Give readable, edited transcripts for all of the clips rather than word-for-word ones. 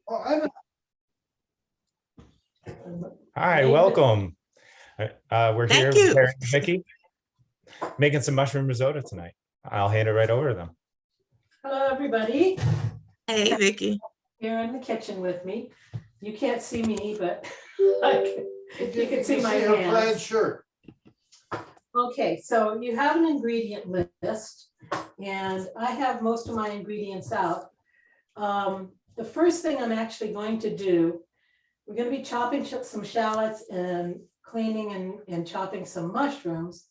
Oh, I'm Hi, welcome. We're here Thank you. preparing Vicki, making some mushroom risotto tonight. I'll hand it right over to them. Hello, everybody. Hey, Vicki. Here in the kitchen with me. You can't see me, but you can see my her plaid hands. shirt. Okay, so you have an ingredient list, and I have most of my ingredients out. The first thing I'm actually going to do, we're going to be chopping some shallots and cleaning and chopping some mushrooms.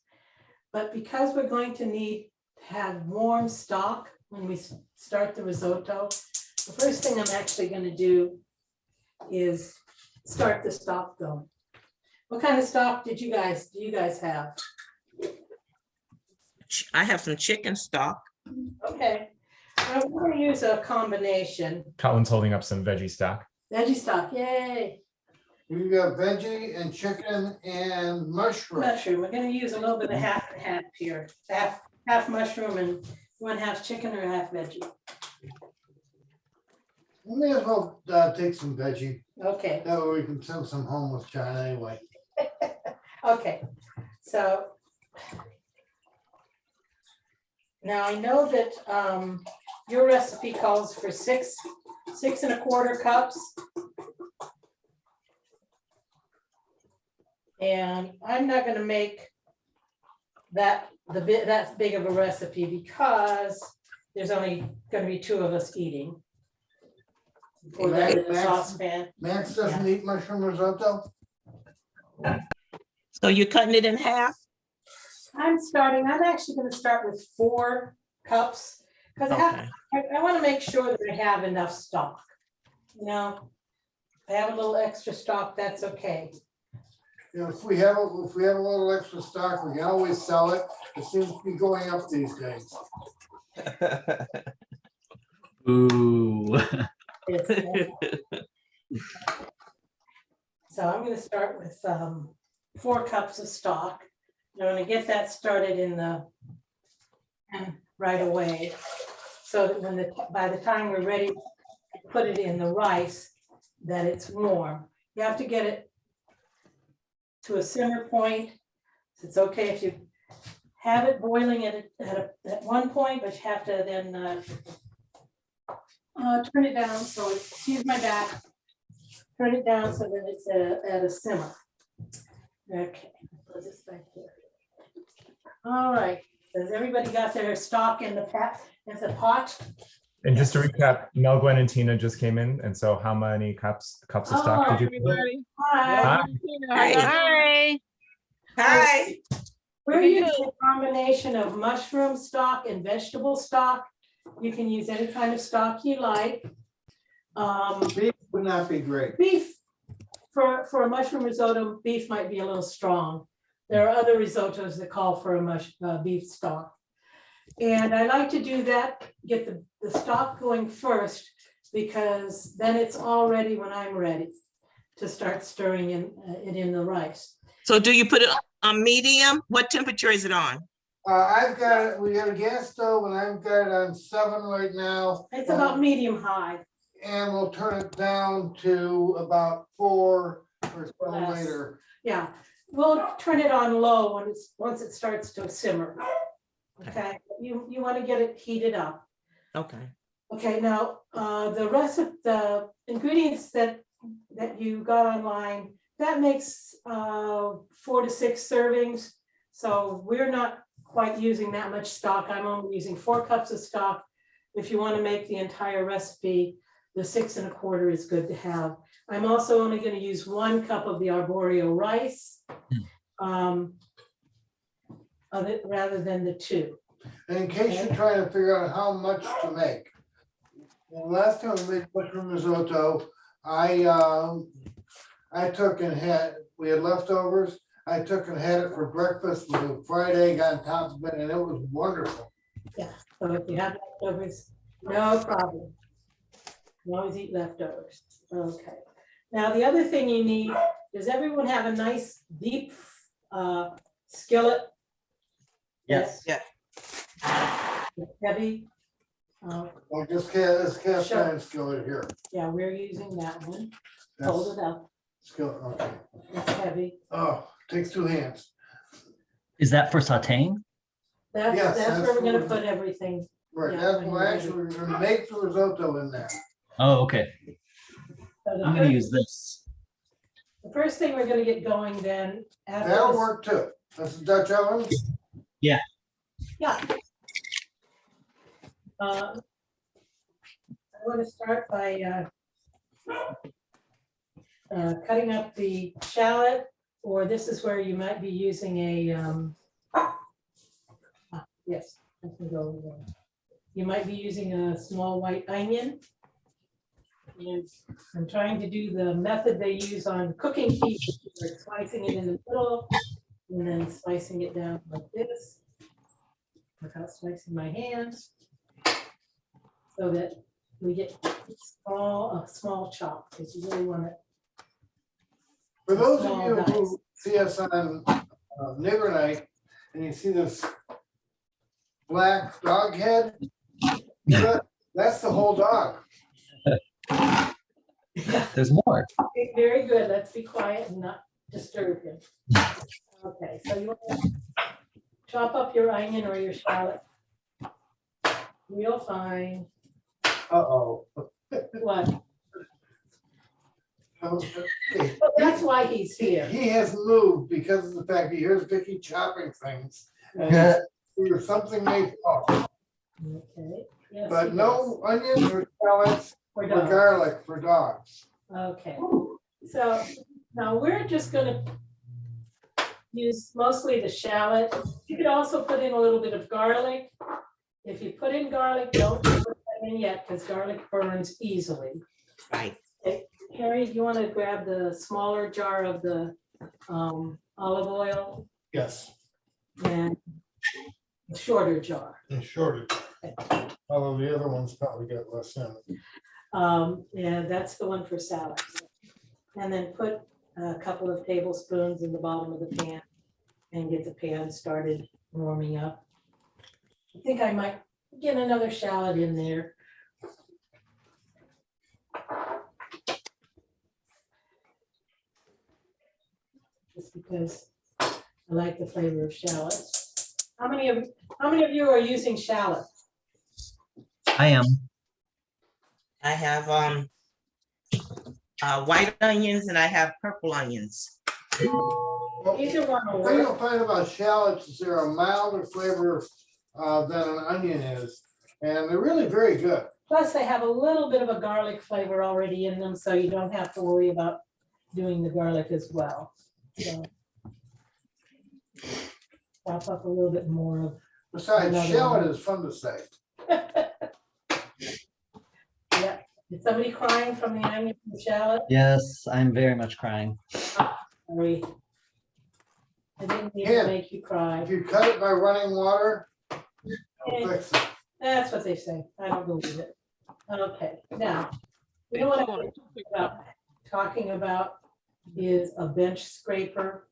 But because we're going to need to have warm stock when we start the risotto, the first thing I'm actually going to do is start the stock going. What kind of stock do you guys have? I have some chicken stock. Okay, I'm going to use a combination. Colin's holding up some veggie stock. Veggie stock, yay. You got veggie and chicken and mushroom. Mushroom, we're going to use a little bit of half and half here. Half mushroom and 1/2 chicken or half veggie. We may as well take some veggie. Okay, That way we can send some home with John anyway. okay, so. Now I know that your recipe calls for 6 1/4 cups. And I'm not gonna make that big of a recipe because there's only gonna be 2 of us eating. Pour that in the saucepan. Max doesn't eat mushroom risotto? So you're cutting it in half? I'm actually gonna start with 4 cups, because Okay. I wanna make sure that I have enough stock. You know, if I have a little extra stock, that's okay. You know, if we have a little extra stock, we can always sell it. It seems to be going up these days. Ooh. So I'm gonna start with 4 cups of stock. I'm gonna get that started in the pan right away, so that by the time we're ready to put it in the rice, that it's warm. You have to get it to a simmer point. It's okay if you have it boiling at one point, but you have to then turn it down, so excuse my back. Turn it down so that it's at a simmer. Okay, put this back here. All right, has everybody got their stock in the pot? And just to recap, Mel, Gwen, and Tina just came in. And so how many cups of stock did you put? Hi. Hi. Hi. We're using a combination of mushroom stock and vegetable stock. You can use any kind of stock you like. Beef would not be great. Beef, for a mushroom risotto, beef might be a little strong. There are other risottos that call for a beef stock. And I like to do that, get the stock going first, because then it's all ready when I'm ready to start stirring it in the rice. So do you put it on medium? What temperature is it on? We got a gas stove and I've got it on 7 right now. It's about medium high. And we'll turn it down to about 4 or so Less. later. Yeah, we'll turn it on low once it starts to simmer. Okay, you want to get it heated up. Okay. Okay, now the rest of the ingredients that you got online, that makes 4 to 6 servings. So we're not quite using that much stock. I'm only using 4 cups of stock. If you want to make the entire recipe, the 6 1/4 is good to have. I'm also only going to use 1 cup of the arborio rice of it rather than the 2. And in case you're trying to figure out how much to make, the last time we made mushroom risotto, I took and we had leftovers. I took and had it for breakfast with a fried egg on top of it, and it was wonderful. Yeah, so if you have leftovers, no problem. You always eat leftovers. Okay. Now, the other thing you need, does everyone have a nice deep skillet? Yes. Yeah. Heavy? Like this cast iron skillet here. Yeah, we're using that one. Hold That's it up. skillet, okay. It's heavy. Oh, takes 2 hands. Is that for sauteing? Yes, That's where we're gonna absolutely. put everything. Right, Yeah, that's when why you're actually we're gonna make the risotto in there. Oh, okay. So the I'm gonna first- use this. The first thing we're gonna get going then. after That'll this- work too. That's a Dutch oven. Yeah. I want to start by cutting up the shallot, or this is where you might be using a, yes, I can go over there. You might be using a small white onion. And I'm trying to do the method they use on cooking pizza, where slicing it in the middle and then slicing it down like this, without slicing my hands, so that we get a small chop, because you really want it. For those of Small you dice. who see us on neighbor night and you see this black dog head, that's the whole dog. There's more. Okay, very good. Let's be quiet and not disturb him. Okay, so you want to chop up your onion or your shallot real fine. Uh-oh. What? Okay. But that's why he's here. He has moved because of the fact that here's Vicki chopping things. And there's something may fall, Okay. Yes, but he no onions or shallots does. We're or done. garlic for dogs. Okay, so now we're just gonna use mostly the shallot. You could also put in a little bit of garlic. If you put in garlic, don't put that in yet, because garlic burns easily. Right. Harry, you want to grab the smaller jar of the olive oil Yes, and the shorter jar? and shorter. Although the other ones probably got less in it. Yeah, that's the one for salad. And then put a couple of tablespoons in the bottom of the pan and get the pan started warming up. I think I might get another shallot in there. Just because I like the flavor of shallots. How many of you are using shallots? I am. I have white onions and I have purple onions. Well, Either one will the thing work. you'll find about shallots is they're a milder flavor than an onion is, and they're really very good. Plus, they have a little bit of a garlic flavor already in them, so you don't have to worry about doing the garlic as well. So chop up a little bit more of, Besides, Another shallot one. is fun to say. yeah. Is somebody crying from the onion and shallot? Yes, I'm very much crying. Sorry. I didn't mean Yeah. to make you cry. If you cut it by running water, Okay. it'll fix it. That's what they say. I don't believe it. Okay, now, you know what I'm talking about is a bench scraper.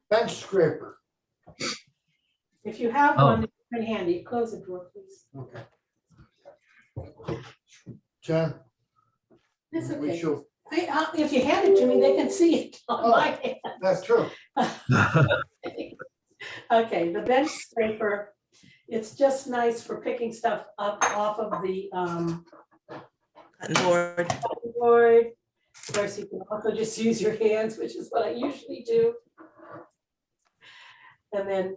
Bench scraper. If you have Oh. one, it's very handy. Close the door, please. Okay. John, It's we okay. should, If you hand it to me, they can see it on my hand. that's true. Okay, the bench scraper, it's just nice for picking stuff up off of the Cutting board. cutting board. Of course, you can also just use your hands, which is what I usually do. And then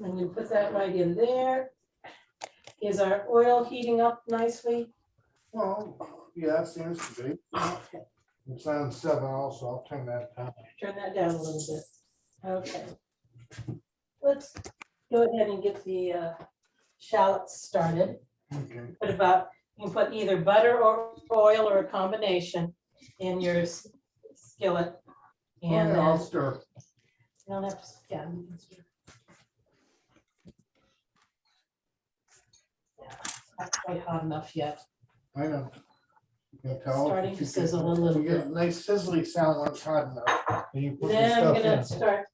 I'm gonna put that right in there. Is our oil heating up nicely? Well, yeah, it seems to be. Okay, It's on 7 also. I'll turn that down. turn that down a little bit. Okay. Let's go ahead and get the shallots started. Okay. Put about, you can put either butter or oil or a combination in your skillet. Oh, And yeah, I'll then, stir. you don't have to, yeah. you can stir. Yeah, it's not quite hot enough yet. I know. You can tell Starting if to you get- sizzle a little You get bit. a nice sizzly sound when it's hot enough. And you put the Then I'm stuff gonna in.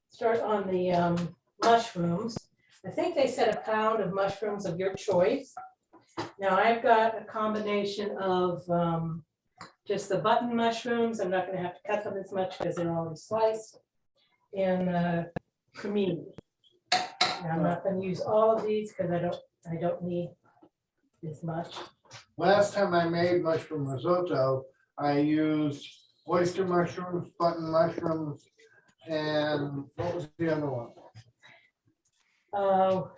start on the mushrooms. I think they said a pound of mushrooms of your choice. Now I've got a combination of just the button mushrooms. I'm not gonna have to cut them as much because they're already sliced. And cremini. And I'm not gonna use all of these because I don't need as much. Last time I made mushroom risotto, I used oyster mushrooms, button mushrooms, and what was the other one?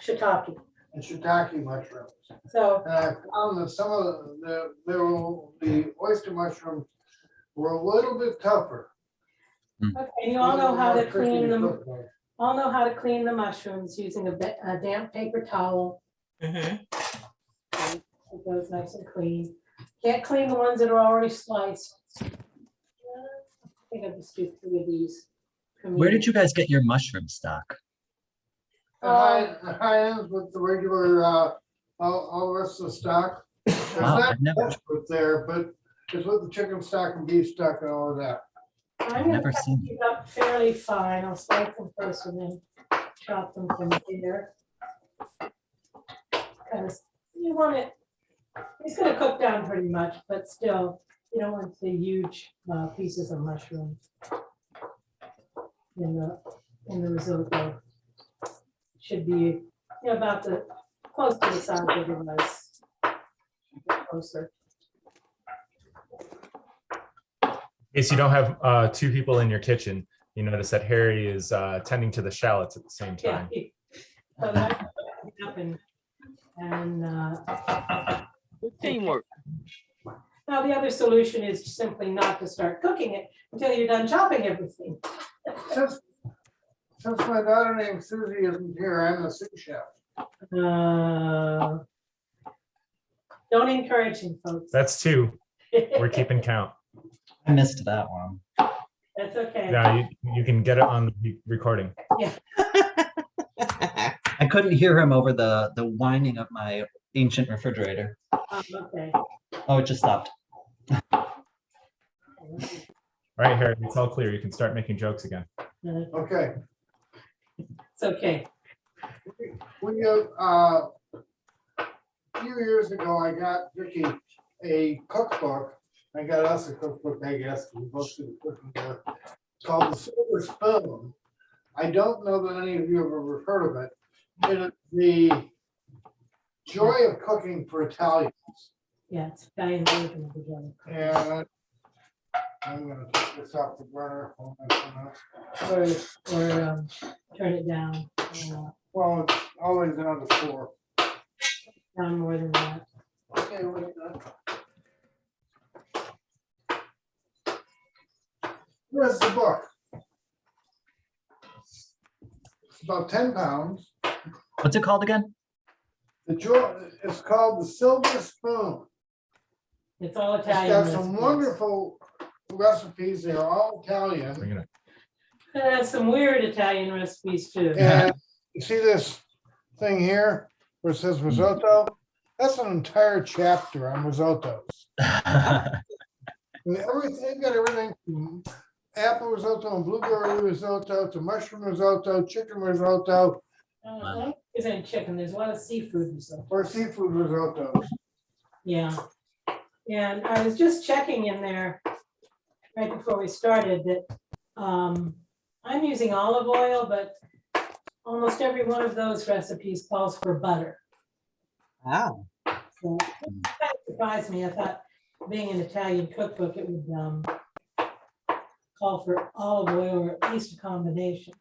Shiitake. And shiitake mushrooms. So, And I found that some of the oyster mushrooms were a little bit tougher. okay, you all know how to More tricky clean them. cook with. All know how to clean the mushrooms using a damp paper towel. Mhm. Keep those nice and clean. Can't clean the ones that are already sliced. I think I'll just do 3 of these. Where did you guys get your mushroom stock? The high ends with the regular, all the rest of the stock. There's Wow, not I've never- much with there, but it's with the chicken stock and beef stock and all of that. I'm gonna Never cut seen these up fairly fine. I'll slice them first and then chop them from here. Because you want it, it's gonna cook down pretty much, but still, you don't want the huge pieces of mushroom in the risotto. Should be, you know, about close to the size of it was. Closer. In case you don't have 2 people in your kitchen, you notice that Harry is tending to the shallots at the same Yeah. time. So that up and Good teamwork. now the other solution is simply not to start cooking it until you're done chopping everything. Since my daughter named Susie isn't here, I'm the sous chef. Don't encourage him, folks. That's 2. We're keeping count. I missed that one. That's okay. Now you can get it on the recording. I couldn't hear him over the whining of my ancient refrigerator. Okay. Oh, it just stopped. All right, Harry, it's all clear. You can start making jokes again. Okay. It's okay. We, a few years ago, I got Vicki a cookbook. I got us a cookbook, I guess. We both do the cooking book. It's called The Silver Spoon. I don't know that any of you have ever heard of it. It is the joy of cooking for Italians. Yeah, it's Italian version of the jelly. And I'm gonna take this off the burner. Hold on a minute. Or turn it down, Well, it's always on the floor. down more than that. Okay, wait a minute. Here's the book. It's about 10 pounds. What's it called again? It's called The Silver Spoon. It's all It's Italian. got some recipes. wonderful recipes. They're all Italian. Bring it up. It has some weird Italian recipes too. And you see this thing here where it says risotto? That's an entire chapter on risottos. I mean, they've got everything from apple risotto and blueberry risotto to mushroom risotto, chicken risotto, There's any chicken, there's a lot of seafood and stuff. or seafood risottos. Yeah. And I was just checking in there right before we started that I'm using olive oil, but almost every one of those recipes calls for butter. Wow. So it kind of surprised me. I thought being an Italian cookbook, it would call for olive oil or at least a combination.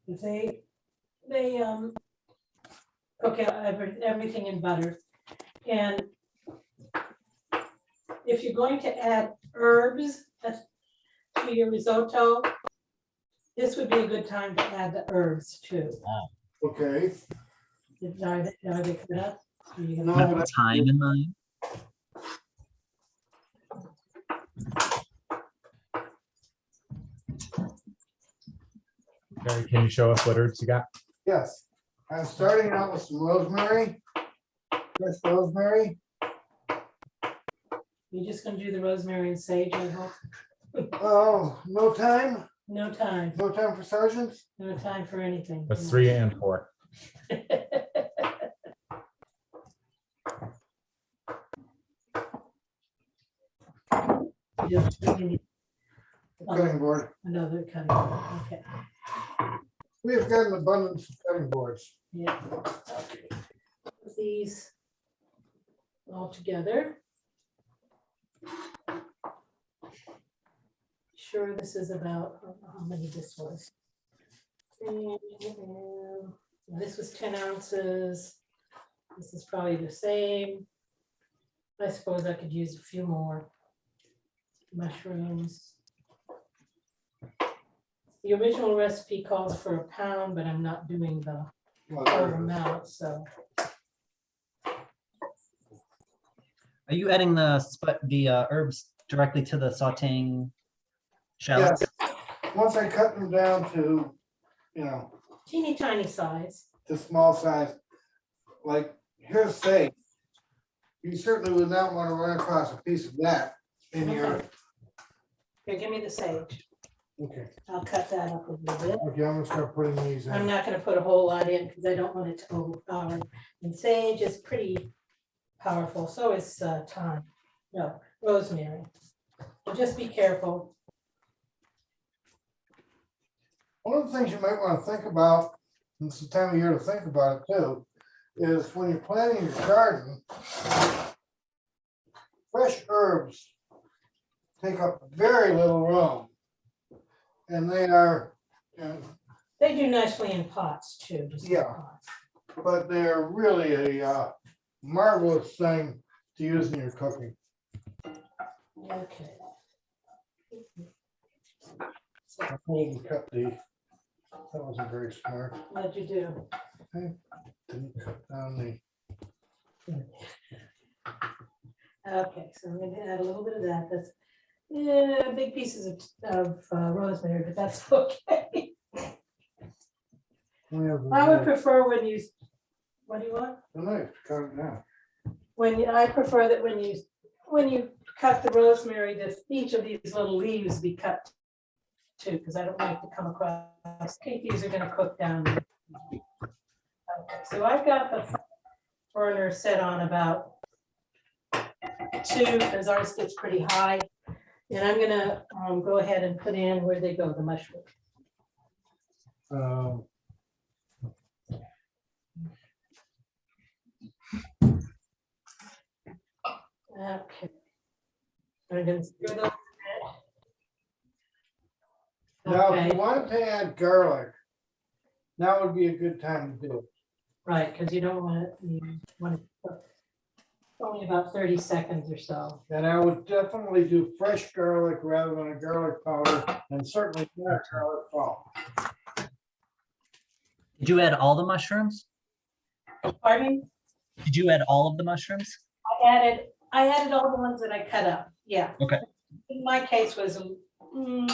If they cook everything in butter. And if you're going to add herbs to your risotto, this would be a good time to add the herbs too. Okay. Are they cut up? Are you gonna- No, With but time in mind. Harry, can you show us what herbs you got? yes, I'm starting out with some rosemary. Fresh rosemary. You're just gonna do the rosemary and sage, I hope? Oh, no time? No time, No time for sergeants? no time for anything. That's 3 and 4. Cutting board. Another cutting board, okay, We have got an abundance of cutting boards. yeah. Okay. Put these all together. Sure, this is about, I don't know how many this was. And this was 10 ounces. This is probably the same. I suppose I could use a few more mushrooms. The original recipe calls for a pound, but I'm not doing the whole amount, so. Are you adding the herbs directly to the sauteing shallots? Once I cut them down to, Teeny tiny size. the small size, like, here's sage. You certainly would not want to run across a piece of that in your, Here, give me the sage. okay, I'll cut that up a little bit. okay, I'm gonna start putting these I'm in. not gonna put a whole lot in because I don't want it to overpower. And sage is pretty powerful, so is thyme. No, rosemary. So just be careful. One of the things you might want to think about, and it's the time of year to think about it too, is when you're planting your garden, fresh herbs take up very little room. And they are, They do nicely in pots too. just in Yeah. pots. but they're really a marvelous thing to use in your cooking. Okay. I couldn't cut the, that wasn't very smart. What'd you do? Didn't cut down the, Okay, so I'm gonna add a little bit of that. That's, yeah, big pieces of rosemary, but that's okay. we have I would the prefer when you, what do you want? knife, cut it down. I prefer that when you cut the rosemary, that each of these little leaves be cut too, because I don't like to come across. I think these are gonna cook down. Okay, so I've got the burner set on about 2, because ours gets pretty high. And I'm gonna go ahead and put in, where they go, the mushroom. Um, Okay. I'm gonna stir those a bit. Now, if Okay, you wanted to add garlic, now would be a good time to do it. right, because you don't want it, you want to cook only about 30 seconds or so. And I would definitely do fresh garlic rather than a garlic powder, and certainly not garlic salt. Did you add all the mushrooms? Pardon me? Did you add all of the mushrooms? I added all the ones that I cut up, yeah. Okay. In my case was 1/2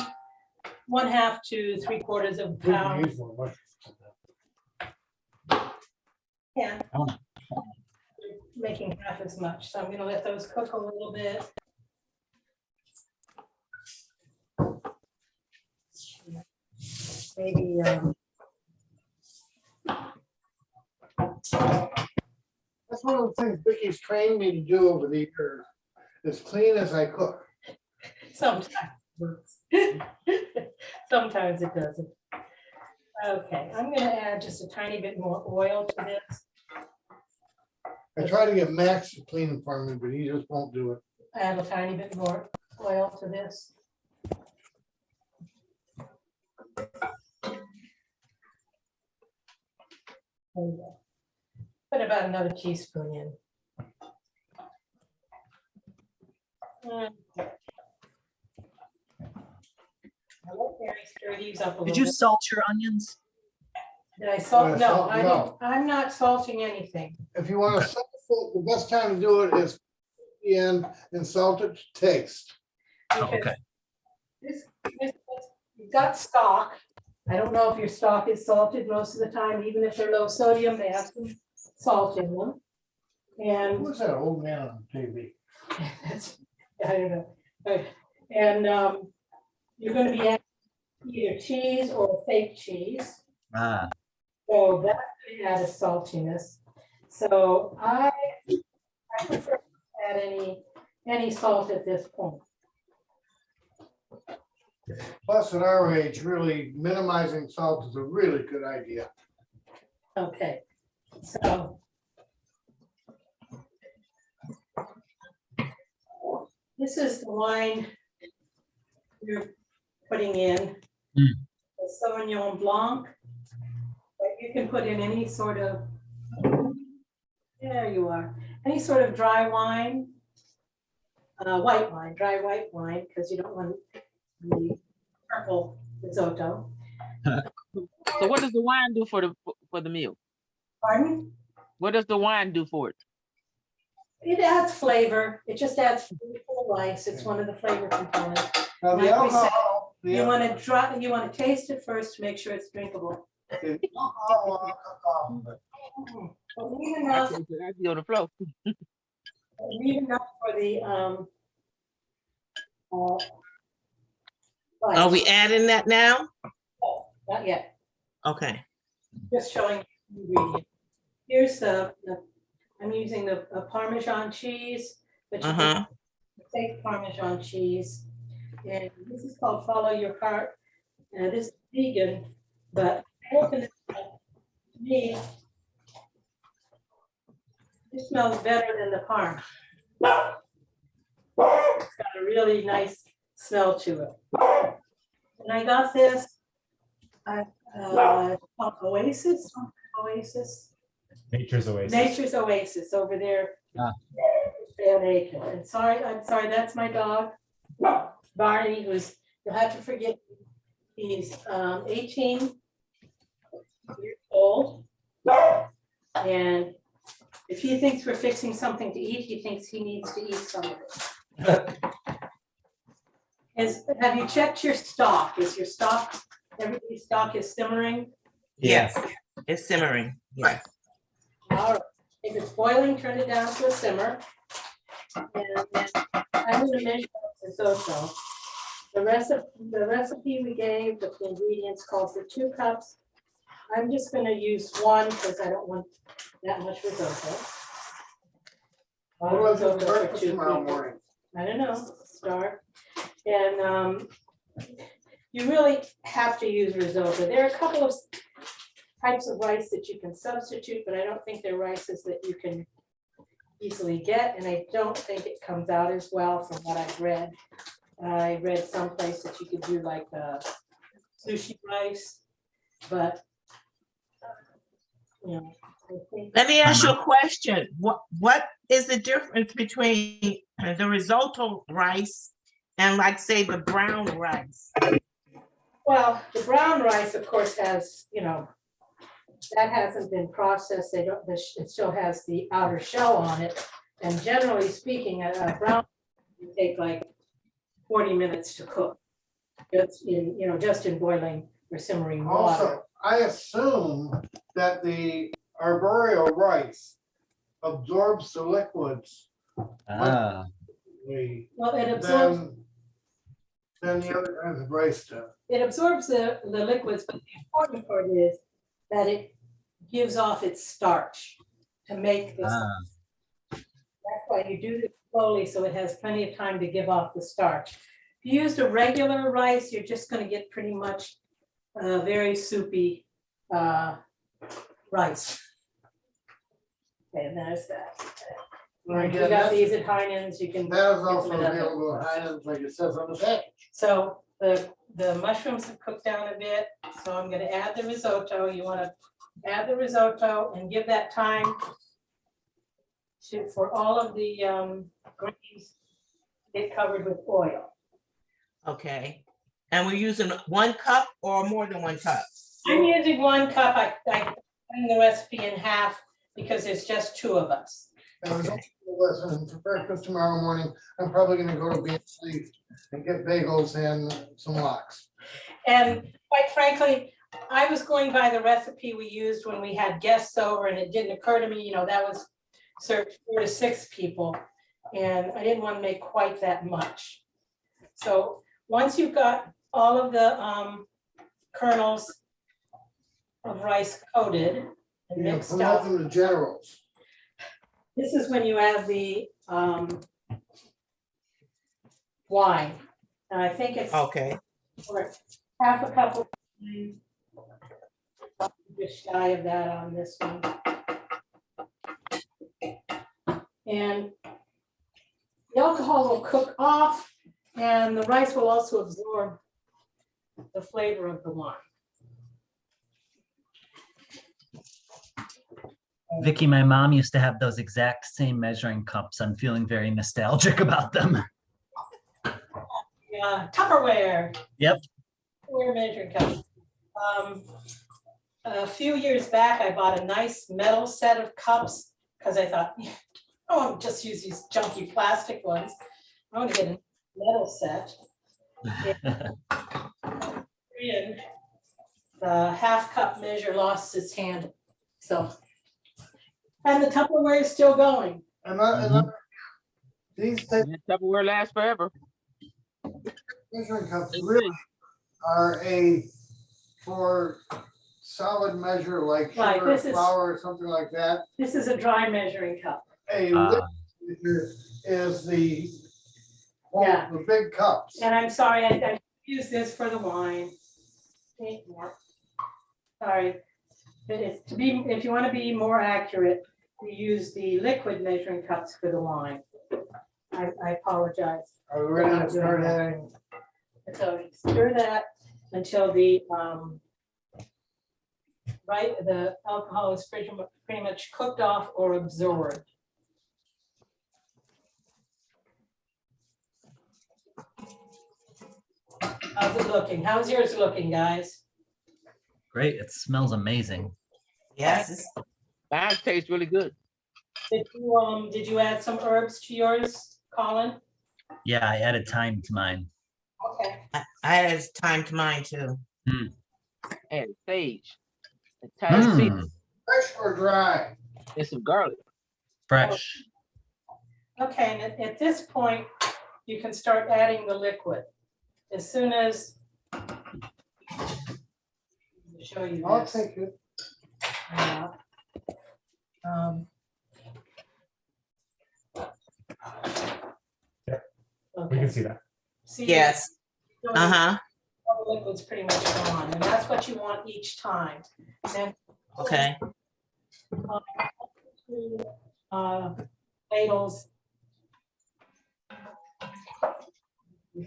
to 3/4 of a We can pound. use more mushrooms. Yeah. Oh. Making half as much, so I'm gonna let those cook a little bit. Maybe, That's one of the things Vicky's trained me to do over the years, as clean as I cook. sometimes it works. Sometimes it doesn't. Okay, I'm gonna add just a tiny bit more oil to this. I try to get Max to clean it for me, but he just won't do it. Add a tiny bit more oil to this. There we go. Put about another teaspoon in. Okay. I let Mary stir these up a Did little you bit. salt your onions? Did I salt? Did I No, salt? I didn't. No. I'm not salting anything. If you want to salt it, the best time to do it is the end and salt it to taste. Oh, because okay. You've got stock. I don't know if your stock is salted most of the time, even if they're low sodium, they have some salt in them. And Who's that old man on TV? that's, I don't know. And you're gonna be adding either cheese or fake cheese. Ah, So that's gonna add a saltiness. So I prefer to add any salt at this point. Plus, at our age, really minimizing salt is a really good idea. Okay, so. This is the wine you're putting in. Mm. The Sauvignon Blanc. But you can put in any sort of, there you are, any sort of dry wine. White wine, dry white wine, because you don't want the purple risotto. So what does the wine do for the meal? Pardon? What does the wine do for it? It adds flavor. It just adds flavor to the rice. It's one of the flavor components. Now, the Like we said, alcohol, You want to try, you want to taste it first to make sure it's drinkable. the alcohol will cook off, but But leave enough, I'd be on the floor. leave enough for the, Are rice. we adding that now? Not yet, Okay. just showing ingredients. Here's I'm using the Parmesan cheese, but you can take Parmesan cheese. And this is called Follow Your Heart. This is vegan, but open it up. To me, it smells better than the parm. It's got a really nice smell to it. And I got this called Oasis. Nature's Oasis. Nature's Oasis over there. Ah. Van Aiken. And I'm sorry, that's my dog, Barney, you'll have to forgive me. He's 18 years old. And if he thinks we're fixing something to eat, he thinks he needs to eat some of it. Have you checked your stock? Is your stock, everybody's stock is simmering? Yes, it's simmering. Yes. All right, if it's boiling, turn it down to a simmer. And then I'm gonna measure out risotto. The recipe we gave, the ingredients calls for 2 cups. I'm just gonna use 1 because I don't want that much risotto. what do I do for Risotto for breakfast 2 tomorrow people. morning? I don't know, start. And you really have to use risotto. There are a couple of types of rice that you can substitute, but I don't think they're rices that you can easily get, and I don't think it comes out as well from what I've read. I read someplace that you could do like sushi rice, but you know, I think Let me ask you a question. What is the difference between the risotto rice and, like, say, the brown rice? well, the brown rice, of course, has, that hasn't been processed. It still has the outer shell on it. And generally speaking, a brown would take like 40 minutes to cook. Just in boiling or simmering water. Also, I assume that the arboreal rice absorbs the liquids Ah, Well, it absorbs, than the other kinds of rice do. the liquids, but the important part is that it gives off its starch to make this. ah, That's why you do it slowly, so it has plenty of time to give off the starch. If you used a regular rice, you're just gonna get pretty much very soupy rice. Okay, and there's that. Right, We got these at Heinen's, you can. That is get also some of that. available at Heinen's, like it says on the package. So the mushrooms have cooked down a bit, so I'm gonna add the risotto. You wanna add the risotto and give that time for all of the grains to get covered with oil. Okay. And we're using 1 cup or more than 1 cup? I'm using 1 cup. I cut the recipe in half because there's just 2 of us. And listen, for breakfast tomorrow morning, I'm probably gonna go to BNC and get bagels and some lox. And quite frankly, I was going by the recipe we used when we had guests over, and it didn't occur to me, that was served 4 to 6 people. And I didn't want to make quite that much. So once you've got all of the kernels of rice coated and mixed Promote up, them to generals. this is when you add the wine. And I think it's Okay. or half a cup of wine. Just shy of that on this one. And the alcohol will cook off and the rice will also absorb the flavor of the wine. Vicki, my mom used to have those exact same measuring cups. I'm feeling very nostalgic about them. Yeah, Tupperware. Yep. Tupperware measuring cups. A few years back, I bought a nice metal set of cups because I thought, I won't just use these junky plastic ones. I want to get a metal set. And the half cup measure lost its handle. So, and the Tupperware is still going. These type And Tupperware lasts forever. of measuring cups really are for solid measure like Right, sugar or this is- flour or something like that. This is a dry measuring cup. A liquid measure is the Yeah. the big cups. And I'm sorry, I use this for the wine. Need more. Sorry. It is to be, if you want to be more accurate, you use the liquid measuring cups for the wine. I apologize. Are we ready to start adding? So stir that until the the alcohol is pretty much cooked off or absorbed. How's it looking? How's yours looking, guys? Great, it smells amazing. Yes. Mine tastes really good. Did you add some herbs to yours, Colin? Yeah, I added thyme to mine. Okay. I had time to mine too. And sage. And thyme seed. Fresh or dry? And some garlic. Fresh. Okay, and at this point, you can start adding the liquid. As soon as show you I'll this. take it. We can Okay. see that. See, Yes. so Uh-huh. all the liquid's pretty much gone, and that's what you want each time. Then Okay. ladles.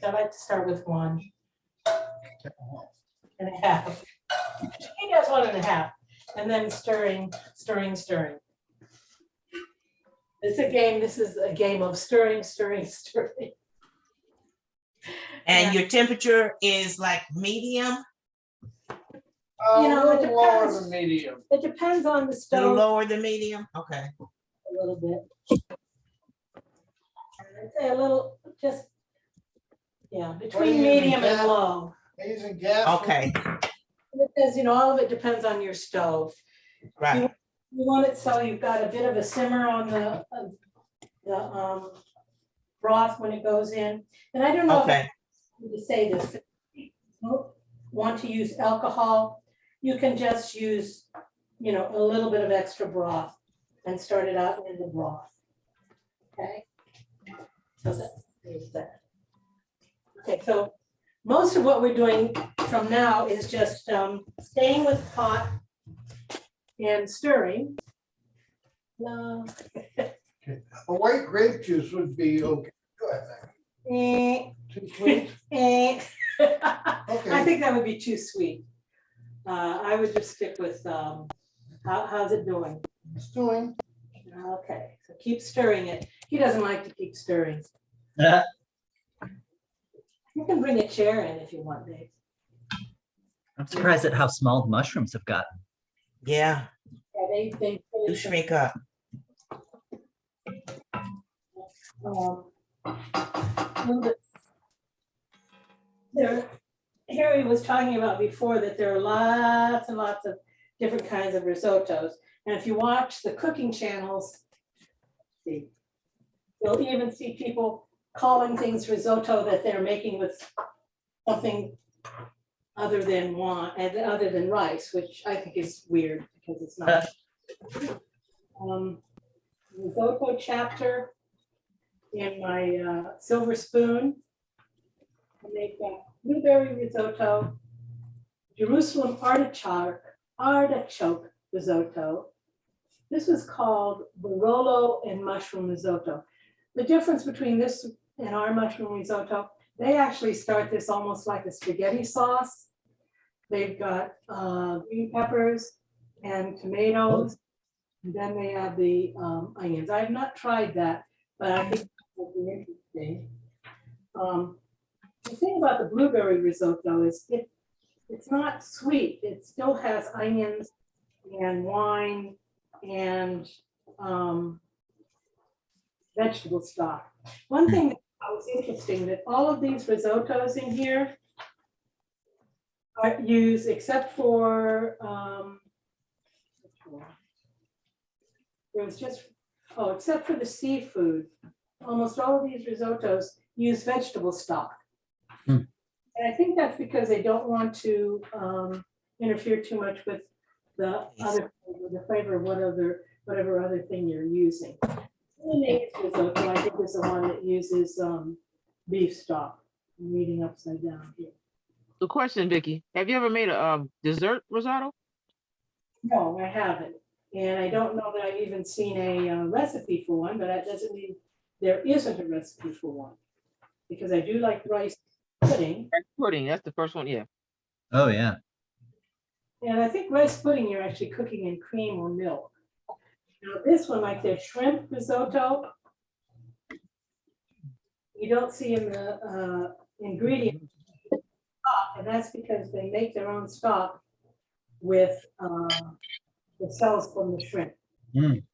I like to start with 1.5. He does 1.5, and then stirring. It's a game. This is a game of stirring. And your temperature is like medium, You know, A it little lower depends. than medium. It depends on the a little stove lower than medium? Okay. a little bit. I'd say a little, just, yeah, between using, medium and gas? low. Using gas. Okay. Because, all of it depends on your stove. Right. You want it so you've got a bit of a simmer on the broth when it goes in. And I don't know if Okay. I need to say this. If you want to use alcohol, you can just use, a little bit of extra broth and start it out in the broth. Okay. So there's that. Okay, so most of what we're doing from now is just staying with the pot and stirring. No. A white grape juice would be okay, too, I think. Too sweet? I Okay. think that would be too sweet. I would just stick with, how's it doing? It's doing. Okay, so keep stirring it. He doesn't like to keep stirring. You can bring a chair in if you want, Dave. I'm surprised at how small the mushrooms have gotten. Yeah. Yeah, they Do shrink up. Harry was talking about before that there are lots and lots of different kinds of risottos. And if you watch the cooking channels, you'll even see people calling things risotto that they're making with something other than wine, other than rice, which I think is weird because it's not. Risotto chapter in my silver spoon. I make blueberry risotto, Jerusalem artichoke risotto. This was called Barolo and mushroom risotto. The difference between this and our mushroom risotto, they actually start this almost like a spaghetti sauce. They've got green peppers and tomatoes. And then they have the onions. I have not tried that, but I think it would be interesting. The thing about the blueberry risotto is it's not sweet. It still has onions and wine and vegetable stock. One thing that was interesting, that all of these risottos in here are used, except for there was just, except for the seafood, almost all of these risottos use vegetable stock. And I think that's because they don't want to interfere too much with the flavor of whatever other thing you're using. The next risotto, I think, is the one that uses beef stock. I'm reading upside down here. The question, Vicki, have you ever made a dessert risotto? No, I haven't. And I don't know that I've even seen a recipe for one, but that doesn't mean there isn't a recipe for one. Because I do like rice pudding. Rice pudding, that's the first one, yeah. Oh, yeah. And I think rice pudding, you're actually cooking in cream or milk. Now this one, like their shrimp risotto, you don't see in the ingredient stock, and that's because they make their own stock with the cells from the shrimp. Mm.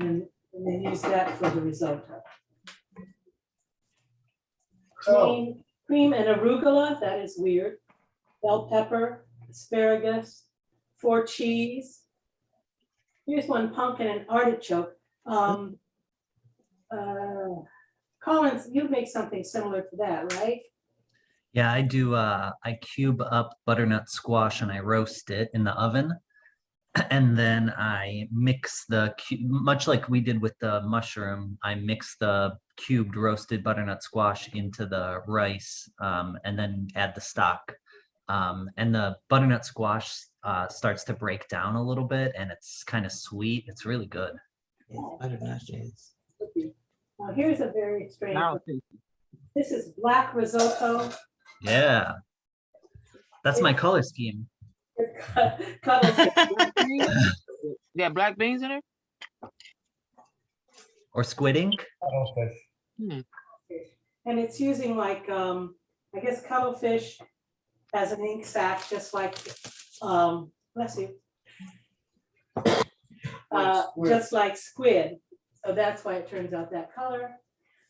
And they use that for the risotto. So, Cream and arugula, that is weird. Bell pepper, asparagus, 4 cheese. Here's one, pumpkin and artichoke. Collins, you make something similar to that, right? Yeah, I do. I cube up butternut squash and I roast it in the oven. And then I mix much like we did with the mushroom, I mix the cubed roasted butternut squash into the rice and then add the stock. And the butternut squash starts to break down a little bit and it's kind of sweet. It's really good. Now here's a very strange Now, one. This is black risotto. Yeah. That's my color scheme. yeah, black beans in there? Or squid ink. And it's using like, I guess cuttlefish as an ink sac, just like, bless you. Just like squid. So that's why it turns out that color.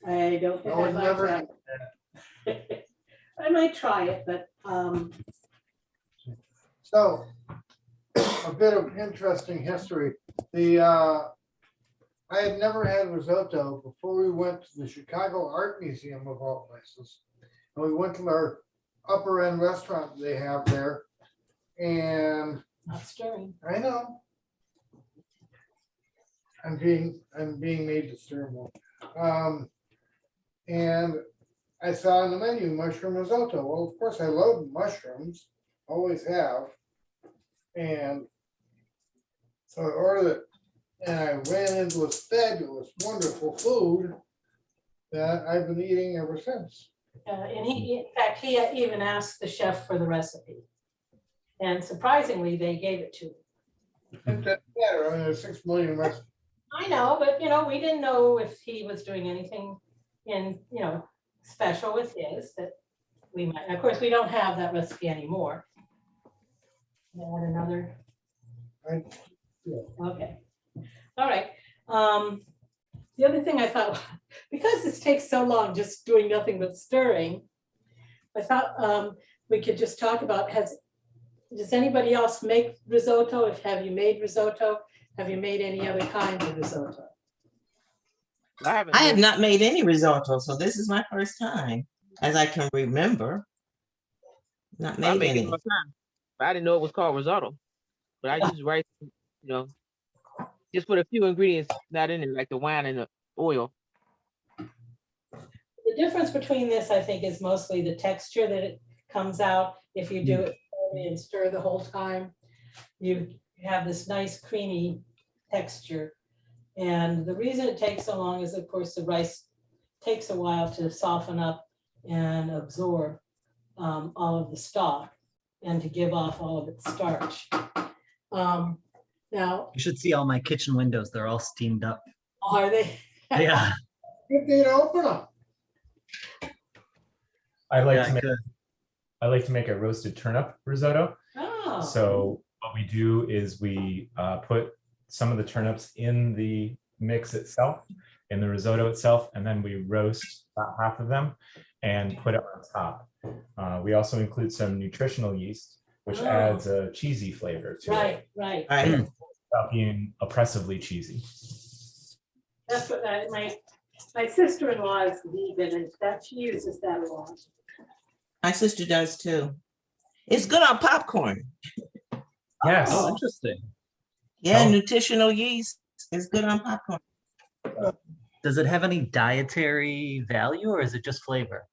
I don't think I I would like never that. I might try it, but so a bit of interesting history. I had never had risotto before we went to the Chicago Art Museum of all places. And we went to our upper end restaurant they have there. And not stirring. I know. I'm being made to stir more. And I saw on the menu mushroom risotto. Well, of course I love mushrooms, always have. And so I ordered it and I ran into this fabulous, wonderful food that I've been eating ever since. And in fact, he even asked the chef for the recipe. And surprisingly, they gave it to him. It doesn't matter. I mean, there's 6 million recipes. I know, but we didn't know if he was doing anything in, special with his that we might. Of course, we don't have that recipe anymore. Add another. Okay. All right. The other thing I thought, because this takes so long just doing nothing but stirring, I thought we could just talk about, does anybody else make risotto? Have you made risotto? Have you made any other kinds of risotto? I have not made any risotto, so this is my first time, as I can remember. Not I made made it any. all the time. But I didn't know it was called risotto. But I use rice, just put a few ingredients not in it, like the wine and the oil. The difference between this, I think, is mostly the texture that it comes out. If you do it slowly and stir the whole time, you have this nice creamy texture. And the reason it takes so long is, of course, the rice takes a while to soften up and absorb all of the stock and to give off all of its starch. Now, You should see all my kitchen windows. They're all steamed up. are they? Yeah. Good day to open them. I like Yeah, to make good. I like to make a roasted turnip risotto. Oh. So what we do is we put some of the turnips in the mix itself, in the risotto itself, and then we roast about half of them and put it on top. We also include some nutritional yeast, which Oh. adds a cheesy flavor to it Right, right. Right. without being oppressively cheesy. That's what my sister-in-law is vegan and that she uses that a lot. My sister does too. It's good on popcorn. Yes. Oh, interesting. Yeah, Oh. nutritional yeast is good on popcorn. Does it have any dietary value or is it just flavor?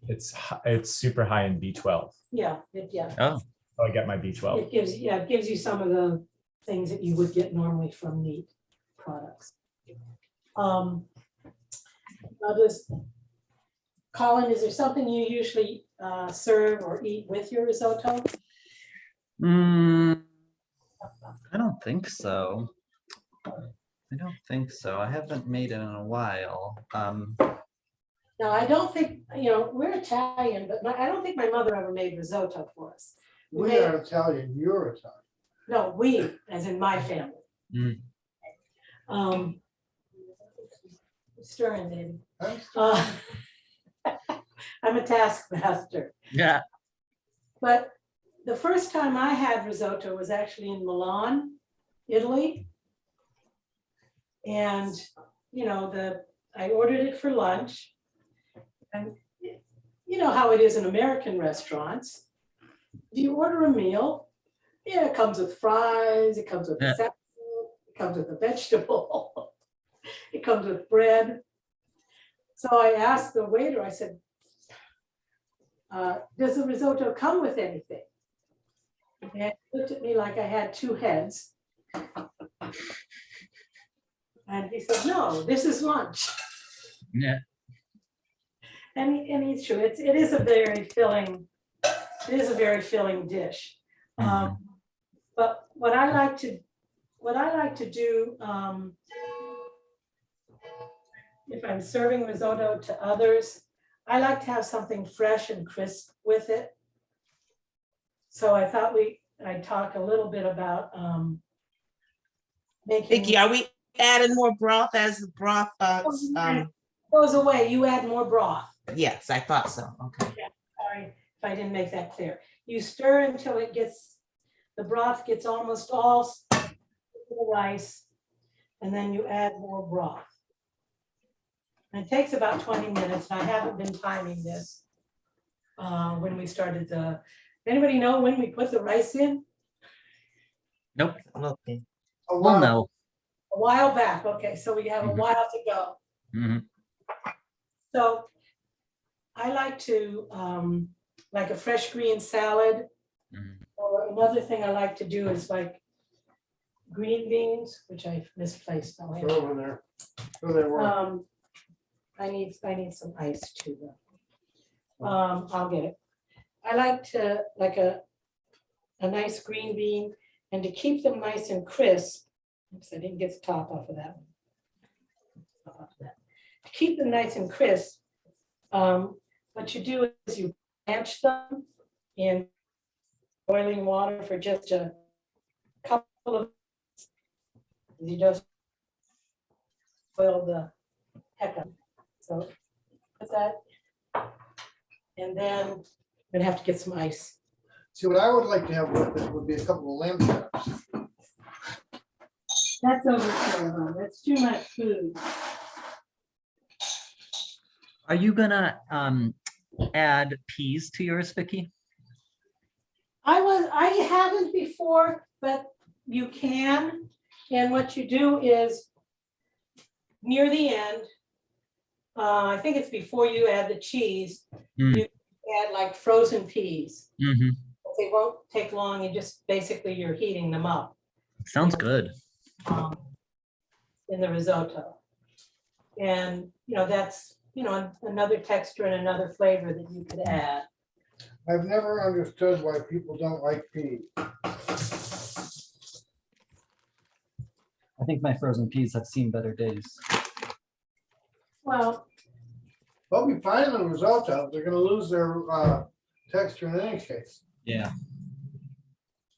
It's super high in B12. Yeah, Oh, So I get my B12. it gives you some of the things that you would get normally from meat products. Colin, is there something you usually serve or eat with your risotto? I don't think so. I don't think so. I haven't made it in a while. Now, I don't think, we're Italian, but I don't think my mother ever made risotto for us. We are Italian, you're Italian. No, we, as in my family. Mm. Stirring, David. That's- I'm a taskmaster. Yeah. But the first time I had risotto was actually in Milan, Italy. And, I ordered it for lunch. And you know how it is in American restaurants. You order a meal, it comes with fries, it comes with Yeah. a salad, it comes with a vegetable, it comes with bread. So I asked the waiter, I said, does the risotto come with anything? And he looked at me like I had two heads. And he said, no, this is lunch. Yeah. And he's true, it is a very filling dish. But what I like to do, if I'm serving risotto to others, I like to have something fresh and crisp with it. So I thought I'd talk a little bit about making. Vicki, are we adding more broth as the broth? Goes away, you add more broth. Yes, I thought so. Okay. Sorry if I didn't make that clear. You stir until the broth gets almost all to the rice, and then you add more broth. And it takes about 20 minutes. I haven't been timing this when we started anybody know when we put the rice in? Nope. Okay. A Well, while- no. A while back. Okay, so we have a Mhm. while to go. Mhm. So I like to, like a fresh green salad, Mhm. or another thing I like to do is like green beans, which I misplaced. I'll have- Throw over there. Throw there, where- I need some ice too, though. I'll get it. I like to, like a nice green bean, and to keep them nice and crisp. Oops, I didn't get the top off of that one. To keep them nice and crisp, what you do is you blanch them in boiling water for just a couple of, you just boil the heck up. So put that, and then I'm gonna have to get some ice. See, what I would like to have with it would be a couple of lamb chops. That's overkill, though. That's too much food. Are you gonna add peas to yours, Vicki? I haven't before, but you can. And what you do is near the end, I think it's before you add the cheese, Mm. you add like frozen peas. Mhm. They won't take long, you just, basically you're heating them up Sounds good. um, in the risotto. And, that's, another texture and another flavor that you could add. I've never understood why people don't like peas. I think my frozen peas have seen better days. Well, They'll be fine in the risotto. They're gonna lose their texture in any case. Yeah.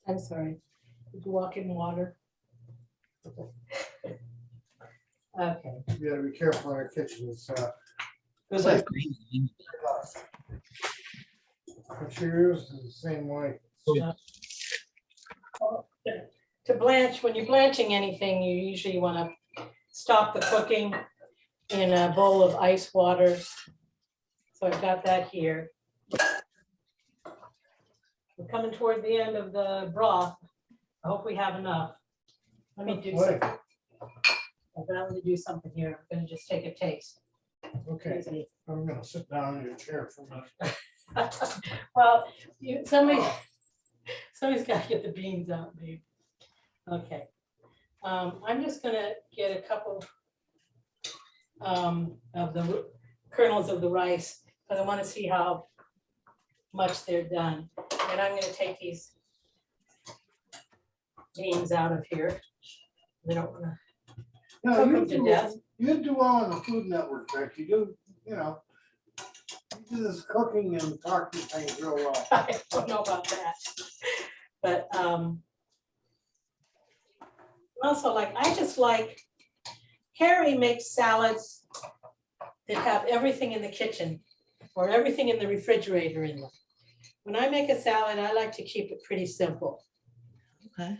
I'm sorry, did you walk in water? Okay. You gotta be careful in our kitchen. It's It's like green bean. I'm sure yours is the same way. To blanch, when you're blanching anything, you usually want to stop the cooking in a bowl of ice water. So I've got that here. We're coming toward the end of the broth. I hope we have enough. Let me do Boy, something. I'm gonna do something here. I'm gonna just take a taste. okay, I'm gonna sit down in your chair for a minute. Well, somebody's got to get the beans out, babe. Okay. I'm just gonna get a couple of the kernels of the rice, because I want to see how much they're done. And I'm gonna take these beans out of here. They don't want to No, cook you them to do, death. you do well on the Food Network, Beck. You do, you do this cooking and talking things real well. I don't know about that. But also, I just like, Harry makes salads that have everything in the kitchen or everything in the refrigerator in them. When I make a salad, I like to keep it pretty simple. Okay.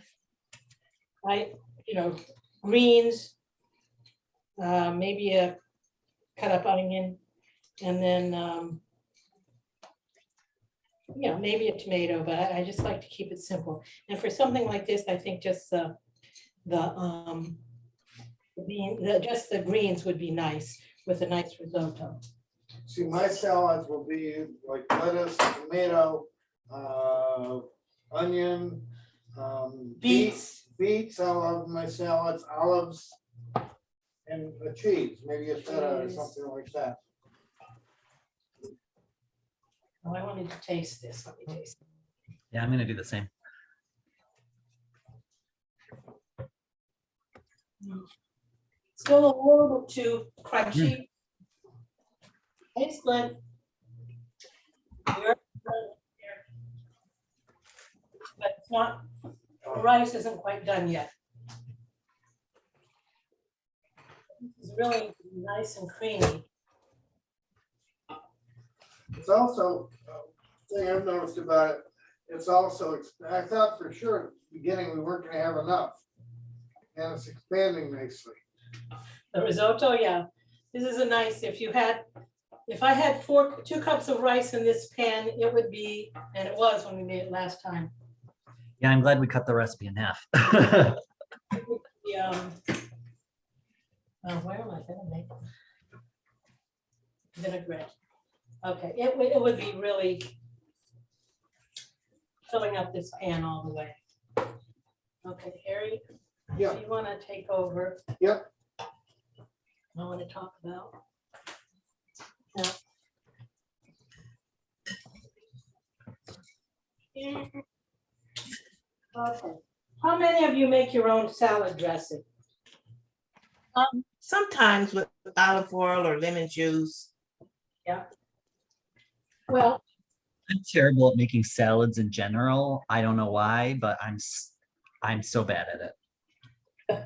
Greens, maybe a cut up onion, and then maybe a tomato, but I just like to keep it simple. And for something like this, I think just the greens would be nice with a nice risotto. See, my salads will be like lettuce, tomato, onion, Beets. beets, I love my salads, olives, and a cheese, maybe a feta or Cheese. something like that. Oh, I wanted to taste this. Let me taste it. Yeah, I'm gonna do the same. Still a little bit too crunchy. Tastes good. But it's not, the rice isn't quite done yet. It's really nice and creamy. It's also, thing I've noticed about it, it's also, I thought for sure at the beginning we weren't gonna have enough. And it's expanding nicely. The risotto, yeah. This is a nice, if I had 2 cups of rice in this pan, it would be, and it was when we made it last time. Yeah, I'm glad we cut the recipe in half. Where am I gonna make vinaigrette? Okay, it would be really filling up this pan all the way. Okay, Harry, Yeah. do you want to take over? Yep. I want to talk about. Okay, how many of you make your own salad dressing? Sometimes with olive oil or lemon juice. Well, I'm terrible at making salads in general. I don't know why, but I'm so bad at it.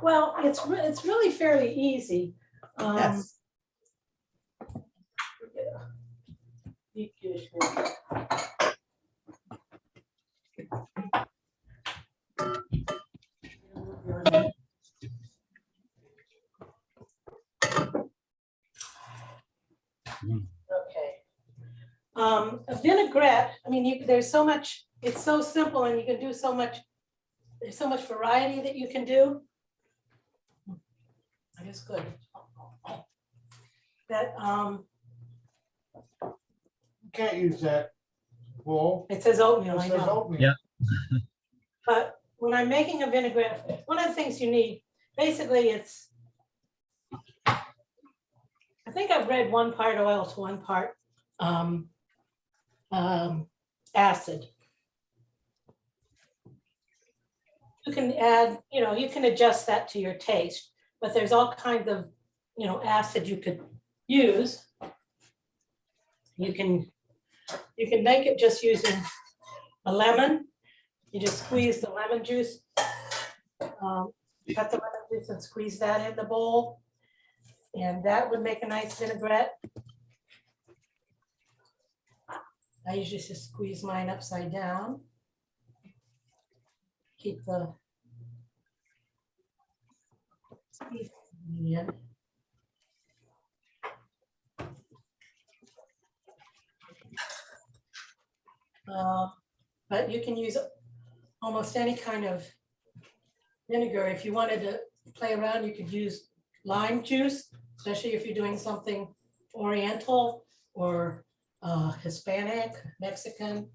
well, it's really fairly easy. Yes. Deep dish here. Okay. A vinaigrette, I mean, there's so much, it's so simple and you can do so much, there's so much variety that you can do. I just could. that, Can't use that bowl. it says oatmeal, It I says know. oatmeal. Yeah. But when I'm making a vinaigrette, one of the things you need, basically it's, I think I've read 1 part oil to 1 part acid. You can add, you can adjust that to your taste, but there's all kinds of, acid you could use. You can make it just using a lemon. You just squeeze the lemon juice. Cut the lemon juice and squeeze that in the bowl. And that would make a nice vinaigrette. I usually just squeeze mine upside down. Keep the squeeze in. But you can use almost any kind of vinegar. If you wanted to play around, you could use lime juice, especially if you're doing something Oriental or Hispanic, Mexican,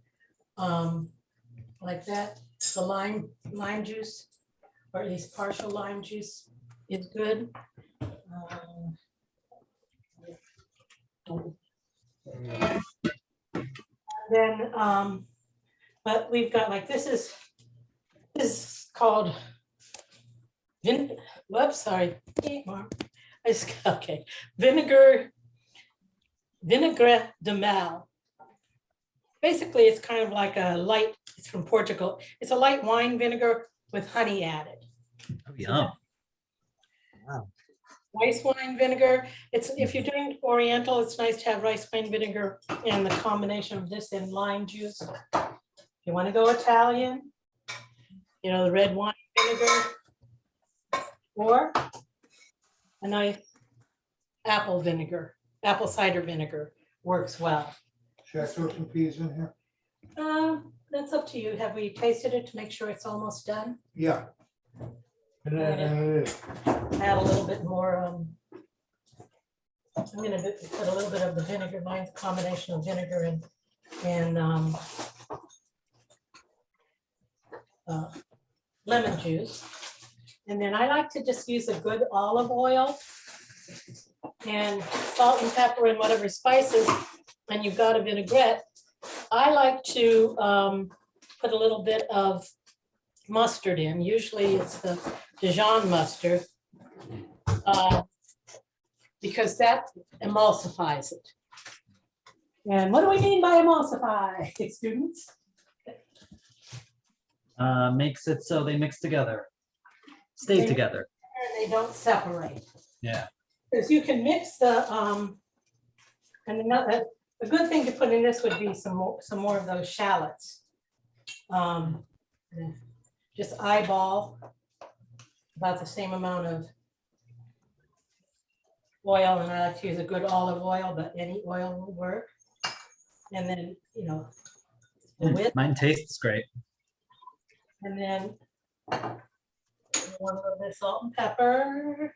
like that. The lime juice, or at least partial lime juice, is good. Then, but we've got like this is called okay, vinaigrette de mal. Basically, it's kind of like a light, it's from Portugal. It's a light wine vinegar with honey added. Oh, yum. Rice wine vinegar. It's, if you're doing Oriental, it's nice to have rice wine vinegar and the combination of this and lime juice. If you want to go Italian, the red wine vinegar, or a nice apple cider vinegar works well. Should I throw some peas in here? That's up to you. Have we tasted it to make sure it's almost done? Yeah. And it is. Add a little bit more. I'm going to put a little bit of the vinegar, mine's a combination of vinegar and lemon juice. And then I like to just use a good olive oil and salt and pepper and whatever spices, and you've got a vinaigrette. I like to put a little bit of mustard in. Usually it's the Dijon mustard, because that emulsifies it. And what do we mean by emulsify, students? Makes it so they mix together, stay together. And they don't separate. Yeah. Because you can mix the, and another, a good thing to put in this would be some more of those shallots. Just eyeball about the same amount of oil, and I like to use a good olive oil, but any oil will work. And then, the width, Mine tastes great. and then one little bit of salt and pepper.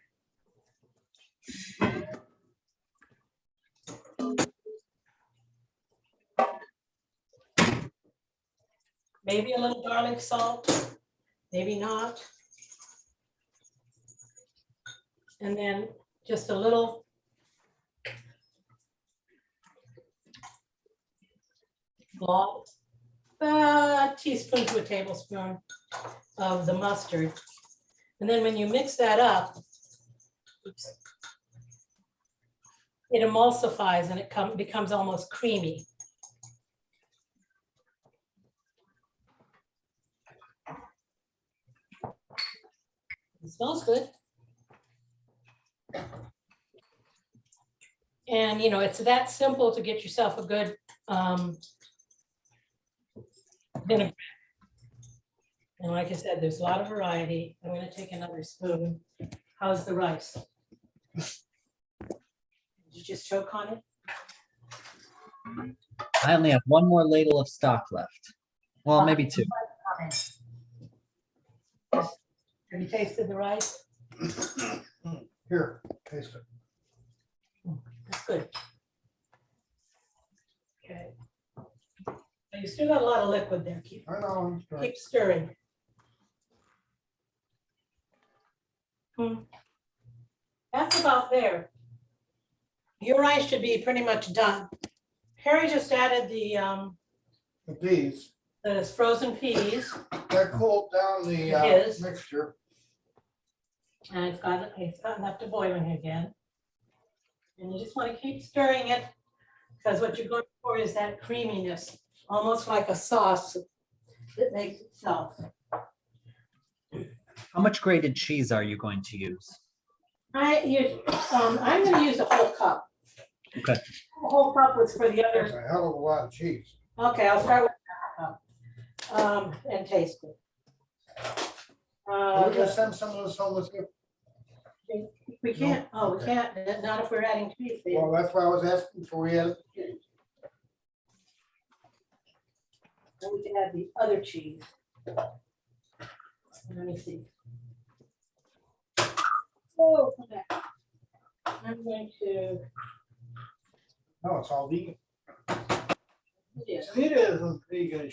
Maybe a little garlic salt, maybe not. And then just a little blob, a teaspoon to a tablespoon of the mustard. And then when you mix that up, it emulsifies and it becomes almost creamy. It smells good. And it's that simple to get yourself a good vinaigrette. And like I said, there's a lot of variety. I'm going to take another spoon. How's the rice? Did you just choke on it? I only have one more ladle of stock left. Well, maybe two. Have you tasted the rice? Here, taste it. good. Okay. So you still got a lot of liquid there. I know, I'm sorry. Keep stirring. That's about there. Your rice should be pretty much done. Harry just added The peas, the frozen peas, that cooled down the Yes. mixture. and it's gotten up to boiling again. And you just want to keep stirring it, because what you're going for is that creaminess, almost like a sauce that makes itself. How much grated cheese are you going to use? I'm gonna use a whole cup. Okay. A whole cup was for the There's other. a hell of a lot of cheese. Okay, I'll start with that cup. And taste it. Can we just send some of this home with you? We can't, we can't, not if we're adding cheese. Dave. Well, that's why I was asking for we had. Then we can add the other cheese. Let me see. So, okay. I'm going to, No, it's all vegan. yes, It isn't vegan.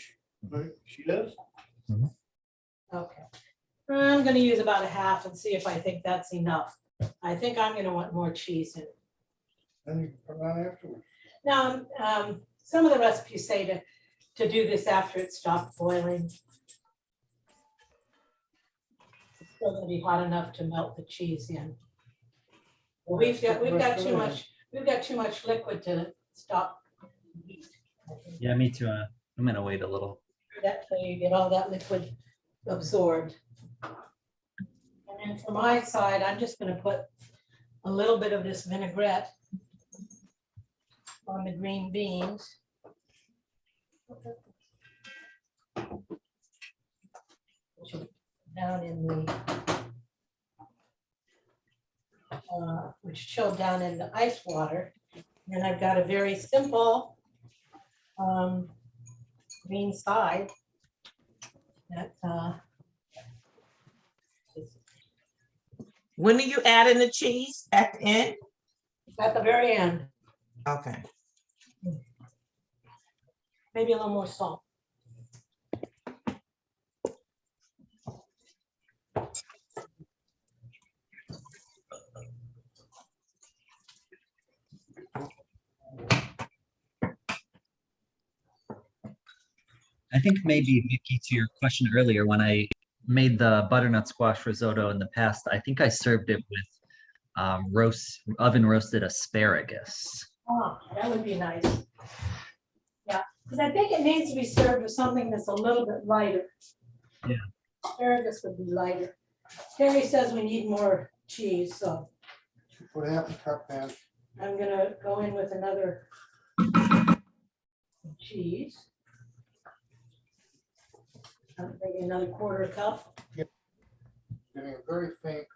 She is? okay. I'm gonna use about a half and see if I think that's enough. I think I'm gonna want more cheese in it. Then you can put it on afterwards. Now, some of the recipes say to do this after it stopped boiling. It's still gonna be hot enough to melt the cheese in. We've got too much liquid to stop. heat. Yeah, me too. I'm gonna wait a little. That way you get all that liquid absorbed. And then for my side, I'm just gonna put a little bit of this vinaigrette on the green beans. Down in the, which chilled down in the ice water. And I've got a very simple green side that When are you adding the cheese? At the end? at the very end, Okay. maybe a little more salt. I think maybe, Vicki, to your question earlier, when I made the butternut squash risotto in the past, I think I served it with oven roasted asparagus. Oh, that would be nice. Yeah, because I think it needs to be served with something that's a little bit lighter. Yeah. Asparagus would be lighter. Terry says we need more cheese, so Put half a cup in. I'm gonna go in with another cheese. Maybe another quarter cup. Getting a very faint.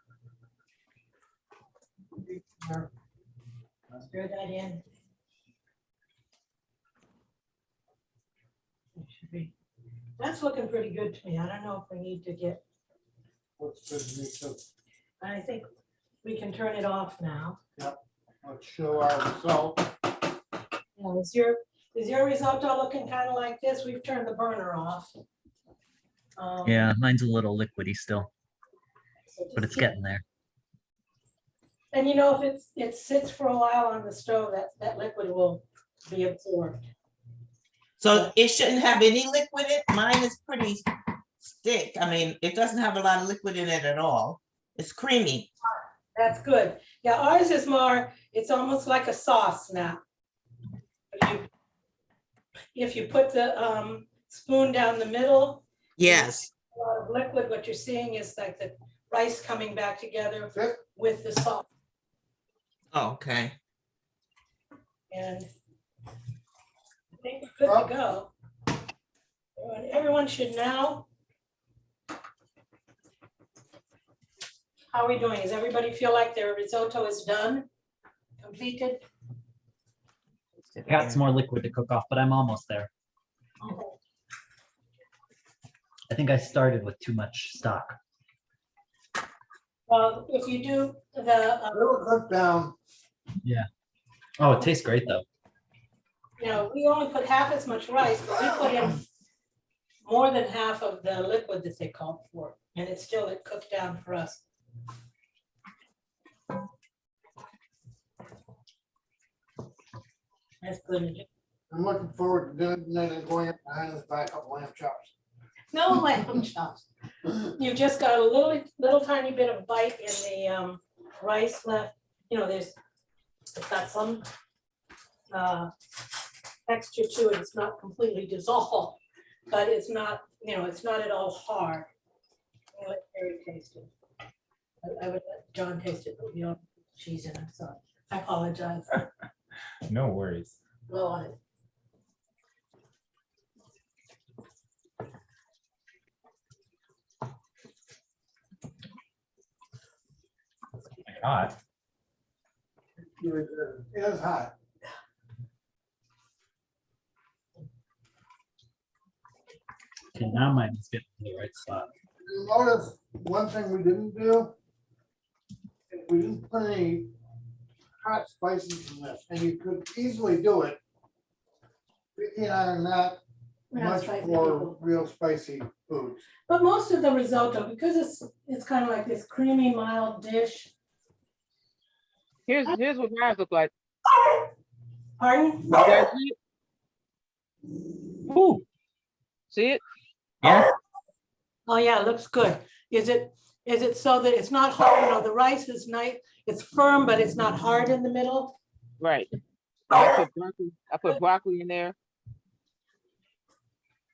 Stir that in. It should be- That's looking pretty good to me. I don't know if we need to get, What's good to me, so I think we can turn it off now. let's show our result. Now, is your risotto looking kind of like this? We've turned the burner off. Yeah, mine's a little liquidy still, So just but it's keep- getting there. And you know, if it sits for a while on the stove, that liquid will be absorbed. So it shouldn't have any liquid in it? Mine is pretty thick. I mean, it doesn't have a lot of liquid in it at all. It's creamy. That's good. Yeah, ours is more, it's almost like a sauce now. If you put the spoon down the middle, Yes. a lot of liquid, what you're seeing is like the rice coming back together with the sauce. Oh, okay. And I think we're good to go. And everyone should now. How are we doing? Does everybody feel like their risotto is done, completed? Got some more liquid to cook off, but I'm almost there. I think I started with too much stock. Well, if you do the, It'll cook down. Yeah. Oh, it tastes great though. You know, we only put half as much rice, but we put in more than half of the liquid that they called for, and it cooked down for us. That's good. I'm looking forward to doing it and then going up behind the back of lamb chops. No lamb chops. You just got a little tiny bit of bite in the rice left. You know, it's got some texture to it. It's not completely dissolved, but it's not, you know, it's not at all hard. I let Harry taste it. I would let John taste it, but we don't put cheese in it, so I apologize. No worries. Go on it. Hot. It is hot. Okay, now mine's getting to the right spot. You notice one thing we didn't do? We didn't put any hot spices in this, and you could easily do it. Vicki and I are not We're not much spicy for people. real spicy foods. But most of the risotto, because it's kind of like this creamy, mild dish. Here's what mine look like. Pardon? You guys see it? Ooh, See it? yeah. Oh, yeah, it looks good. Is it so that it's not hard, you know, the rice is nice, it's firm, but it's not hard in the middle? Right. I put broccoli in there.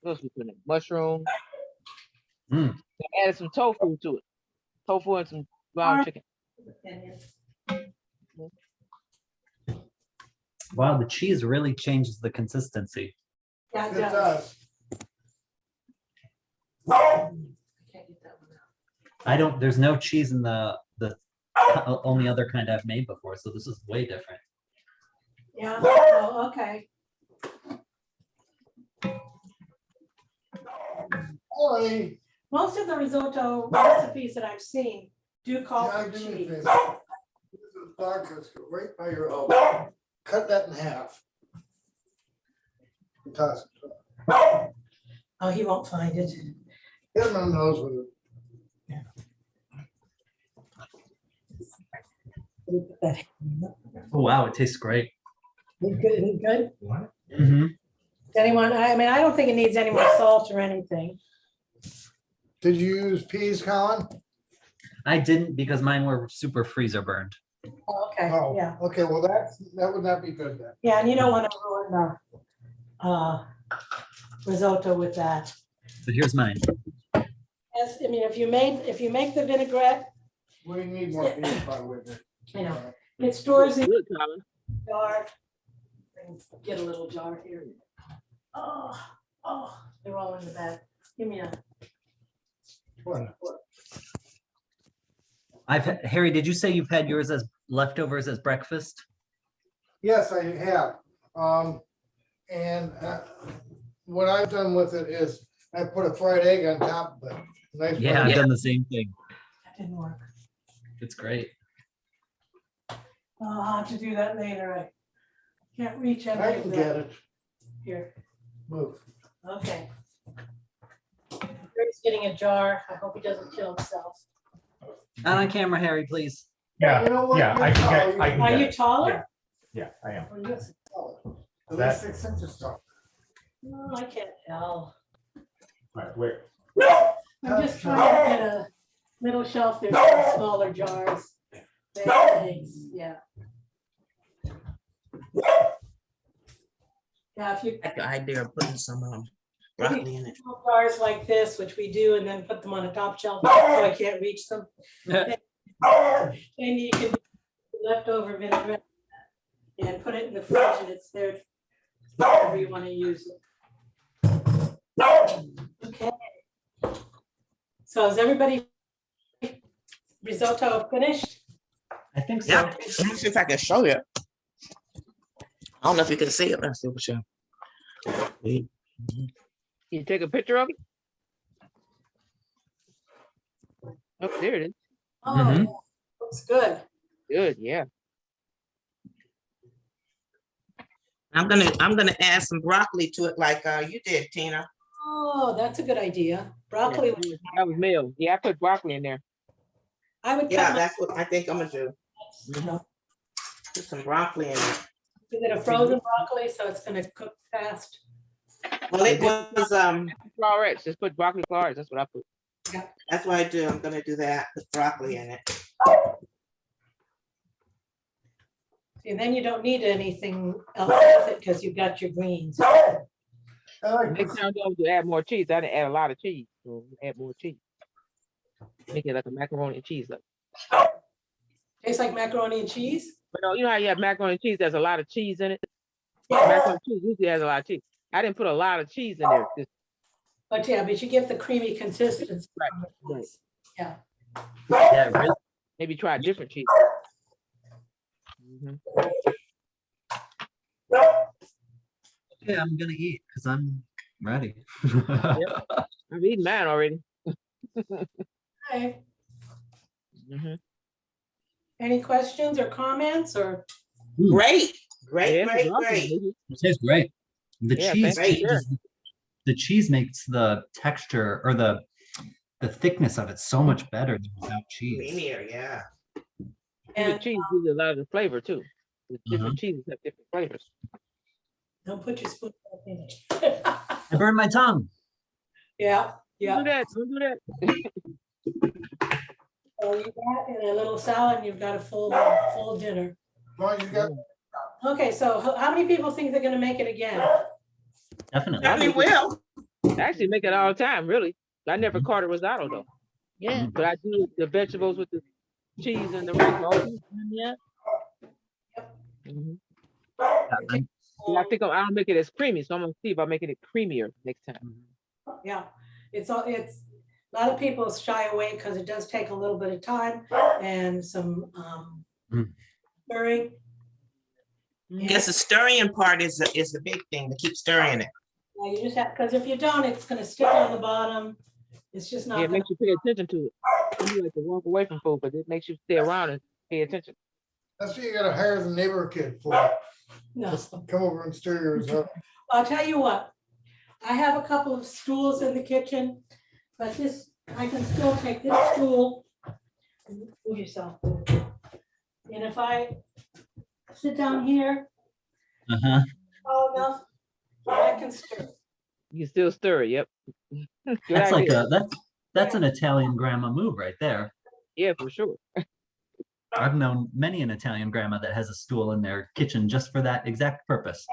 What else we put in? Mushroom. Mm. I added some tofu to it. Tofu and some ground chicken. Wow, the cheese really changes the consistency. Yeah, It it does. does. Can't get that one out. I don't, there's no cheese in the only other kind I've made before, so this is way different. Yeah, oh, okay. Sorry. Most of the risotto recipes that I've seen do call Yeah, for do me a cheese. favor. This is dog biscuit right by your elbow. Cut that in half. And toss it. Oh, he won't find it. Hit him on the nose with it. Oh, wow, it tastes great. Good? What? Mm-hmm. Anyone, I mean, I don't think it needs any more salt or anything. Did you use peas, Colin? I didn't because mine were super freezer burned. Oh, okay, Oh, yeah. okay, well, that would not be good then. Yeah, and you don't want to ruin the risotto with that. So here's mine. As, I mean, if you make the vinaigrette, We need more peas by the way. you know, it stores in Good, Colin. a jar. Get a little jar here. Oh, they're all in the bag. Give me a. What? Harry, did you say you've had yours as leftovers as breakfast? Yes, I have. And what I've done with it is I put a fried egg on top of it. Nice. Yeah, fried I've egg. done the same thing. That didn't work. It's great. I'll have to do that later. I can't reach any I of can that. get it. Here, Move. okay. He's getting a jar. I hope he doesn't kill himself. Not on camera, Harry, please. Yeah, You know what? yeah, You're I can tall. get, I can Are get you it. taller? Yeah, I am. Oh, yes, it's tall. At That- least 6 inches tall. No, I can't tell. Right, where? I'm just trying to get a middle shelf. There's some smaller jars. Eggs, yeah. Yeah, if you Like the idea of putting some broccoli in it. Little jars like this, which we do, and then put them on a top shelf, so I can't reach them. And you can leftover vinaigrette and put it in the fridge, and it's there whenever you want to use it. Okay. So is everybody risotto finished? I think so. Yeah, let me see if I can show you. I don't know if you can see it. Let's see what you. You take a picture of it? Oh, there it is. Oh, Mhm. looks good. Good, yeah. I'm gonna add some broccoli to it like you did, Tina. Oh, that's a good idea. Broccoli, That was meal. Yeah, I put broccoli in there. I would Yeah, cut my, that's what I think I'm gonna do. Put some broccoli in it. is it a frozen broccoli, so it's gonna cook fast? Well, it was, Florets, just put broccoli florets. That's what I put. that's what I do. I'm gonna do that with broccoli in it. And then you don't need anything else with it because you've got your greens. I like Next this. time I do add more cheese. I didn't add a lot of cheese. So add more cheese. Make it like a macaroni and cheese. Tastes like macaroni and cheese. But no, you know how you have macaroni and cheese, there's a lot of cheese in it. Macaroni and cheese usually has a lot of cheese. I didn't put a lot of cheese in there. Just But yeah, but you get the creamy consistency. Right. Yeah. Yeah, really. maybe try a different cheese. Mhm. Yeah, I'm gonna eat because I'm ready. I've eaten mine already. Okay. Mhm. Any questions or comments or? Great, great, Yeah, great, awesome, great. baby. It tastes great. The Yeah, cheese thank you. changes, the cheese makes the texture or the thickness of it so much better than without cheese. Creamier, yeah. And And cheese gives it a lot of flavor too. The Uh-huh. different cheeses have different flavors. don't put your spoon back in it. I burned my tongue. Yeah, Don't do yeah. that. Don't do that. So you got in a little salad, and you've got a full dinner. As long as you got, Okay, so how many people think they're gonna make it again? Definitely. Certainly will. I actually make it all the time, really. I never caught a risotto though. Yeah. But I do the vegetables with the cheese and the rice. Yeah. Mhm. I'm- And I think I'll make it as creamy, so I'm gonna see if I'm making it creamier next time. Yeah, it's a lot of people shy away because it does take a little bit of time and some Mm. stirring. I guess the stirring part is the big thing, to keep stirring it. Yeah, you just have, because if you don't, it's gonna stick on the bottom. It's just Yeah, not it gonna, makes you pay attention to it. You like to walk away from food, but it makes you stay around and pay attention. that's what you gotta hire the neighbor kid for. no. Just come over and stir yours up. I'll tell you what, I have a couple of stools in the kitchen, but this, I can still take this stool. Move yourself. And if I sit down here, Uh-huh. tall enough, I can stir. You can still stir it, yep. Good That's like idea. that's an Italian grandma move right there. Yeah, for sure. I've known many an Italian grandma that has a stool in their kitchen just for that exact purpose.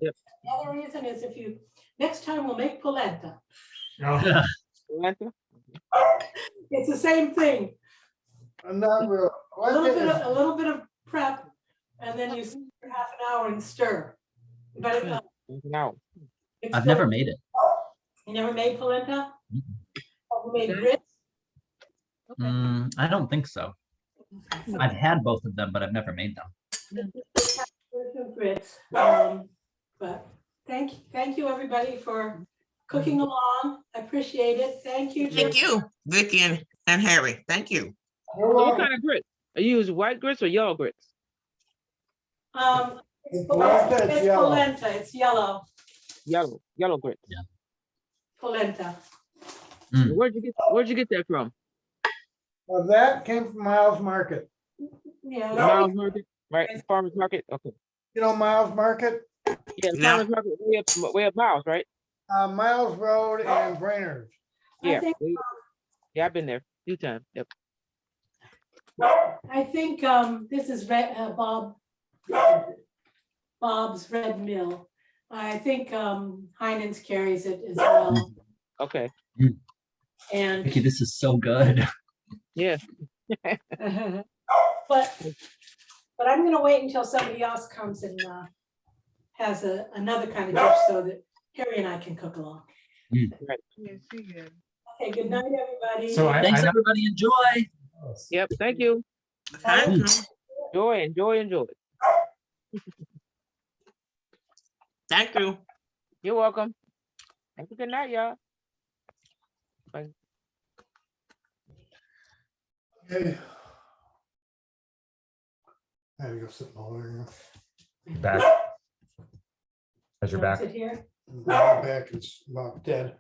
The other reason is if you, next time we'll make polenta. Polenta? It's the same thing. I'm not real. A little bit of prep, and then you sit for half an hour and stir. But No. it's I've good. never made it. You never made polenta? Mm-mm. Oh, you made Okay. grits? I don't think so. I've had both of them, but I've never made them. Grits. But thank you, everybody, for cooking along. I appreciate it. Thank you. Thank you, Vicki and Harry. Thank you. You're So what welcome. kind of grits? Are you use white grits or yellow grits? It's Polenta, it's it's yellow. polenta, it's yellow, Yellow grits. polenta. Mm. Where'd you get that from? Well, that came from Miles Market. Yeah. Miles Market, right? Farmers Market. Okay. You know Miles Market? Yeah, the Yeah. Farmers Market way up Miles, right? Miles Road and Brainerd. I Yeah. think, Yeah, I've been there a few times. Yep. I think this is Bob's Red Mill. I think Heinen's carries it as well. Okay. And Vicky, this is so good. Yeah. but I'm gonna wait until somebody else comes and has another kind of dish so that Harry and I can cook along. Right. Okay, good night, everybody. So I Thanks, know- everybody. Enjoy. Yep. Thank you. Thank you. Enjoy. Thank you. You're welcome. Have a good night, y'all. Bye. Okay. I had to go sit in the living room. Back. As your back. Sit here. My back is about dead.